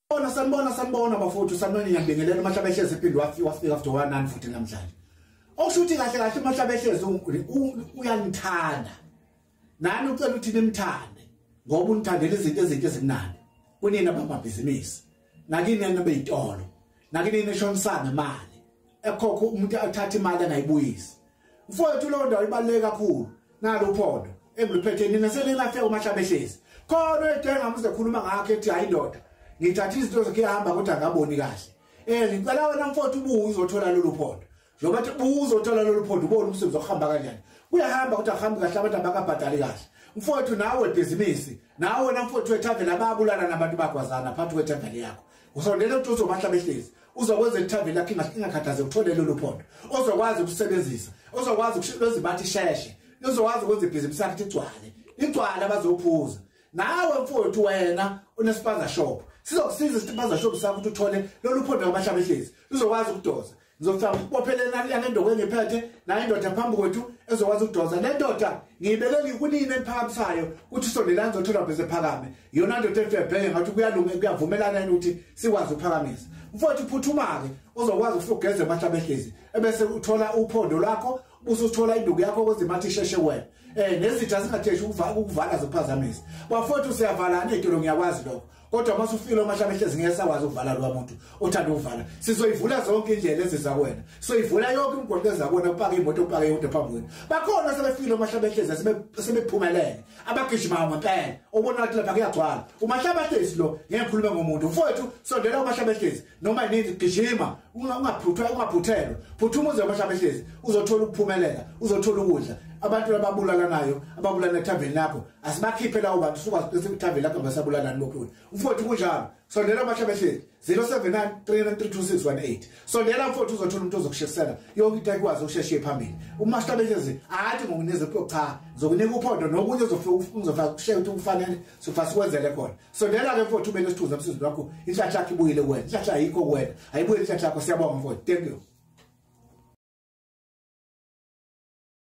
sanibona bafowethu sanibona ngiyabingelela uMahlabehlezi ephinde wafika after 1 futhi namhlanje. Okushuthi kahle uMahlabehlezi uyanithanda. Nani ucela ukuthi nimthande ngoba unithandela izinto ezimnandi. Kunina bamabhizinisi. Nakini nabeyitolo. Nakini nishonsana imali. Ekhokho umuntu athatha imali angayibuyisi. Mfowethu lo ndawo ibaluleke kakhulu. Nalo uphondo engiliphethe nina selelafika uMahlabehlezi. Khona edinga mse khuluma ngakhe ethi hayi ndoda. Ngithatha izinto zakhe ehamba kodwa ngaboni kahle. Ngicela wena mfowethu ubuye uzothola lolu phondo. Njoba uthi uzothola lolu phondo ubone umsebenzi okhamba kanjani. Kuyahamba kodwa ahambe kahle abantu abakabhadali kahle. Mfowethu nawe ebhizinisi, nawe wena mfowethu ethavela ababulala nabantu bagwazana phakathi kwethavela yakho. Usondele ukuthi uzoMahlabehlezi. Uzokwenza ithavela yakho ingakhathaze uthole lolu phondo. Ozokwazi ukusebenzisa, ozokwazi ukushebeza bathi sheshe. Uzokwazi ukwenza ibhizinisi yakho igcwale. Igcwale abazophuza. Nawe mfowethu wena unespaza shop. Sizokusiza ispaza shop sakho ukuthi uthole lolu phondo kaMahlabehlezi. Uzokwazi ukudoza. Ngizofika ukubophelela yanendoda engiphethe nayo indoda phambi kwethu ezokwazi ukudoza. Le ndoda ngiyibekele kunini emphakamisayo ukuthi sonela ngizothola bese phakame. Yona ndoda efebheke ngathi kuyalunga kuyavumelana ukuthi sikwazi ukuphakamisa. Mfowethu phuthuma-ke uzokwazi ukufika ugeze eMahlabehlezi ebese uthola uphondo lwakho usuthola induku yakho kwezimathi isheshe wena. Nezitha zingatheshi ukuvala zophazamisa. Bafowethu siyavala nezitolo ngiyakwazi lokho. Kodwa mase ufika uMahlabehlezi ngeke sakwazi ukuvala lo muntu othanda ukuvala. Sizoyivula zonke indlela ezizakwena. Soyivula yonke imigwaqo ezakwena upaka imoto upaka imoto phambi kwenu. Bakhona sebefika uMahlabehlezi sebephumelele. Abagijima ngempela. Ubona ukuthi lapha kuyagcwala. uMahlabehlezi lo ngeke ngikhulume ngomuntu. Mfowethu sondela uMahlabehlezi noma yini gijima ungaphuthelwa. Phuthuma uze uMahlabehlezi uzothola ukuphumelela, uzothola ukudla. Abantu ababulala nayo, ababulala ethaveni lakho, asibakhiphe lawo bantu suka ethaveni lakho ngasabulala lokho. Mfowethu kunjalo. Sondela uMahlabehlezi 0793932618. Sondela mfowethu uzothola umuntu ozokushesela. Yonke into ayikwazi ukusheshe phambili. uMahlabehlezi athi ngokunezipho cha, zokunika uphondo nokunye uzofaka kushiya ukuthi ukufanele sofasa kwenzele khona. Sondela ke mfowethu ube nesithunzi emsizweni wakho, inhlanhla yakho ibuyile kuwena. Inhlanhla ayikho kuwena. Ayibuye inhlanhla yakho siyabonga mfowethu. Thank you.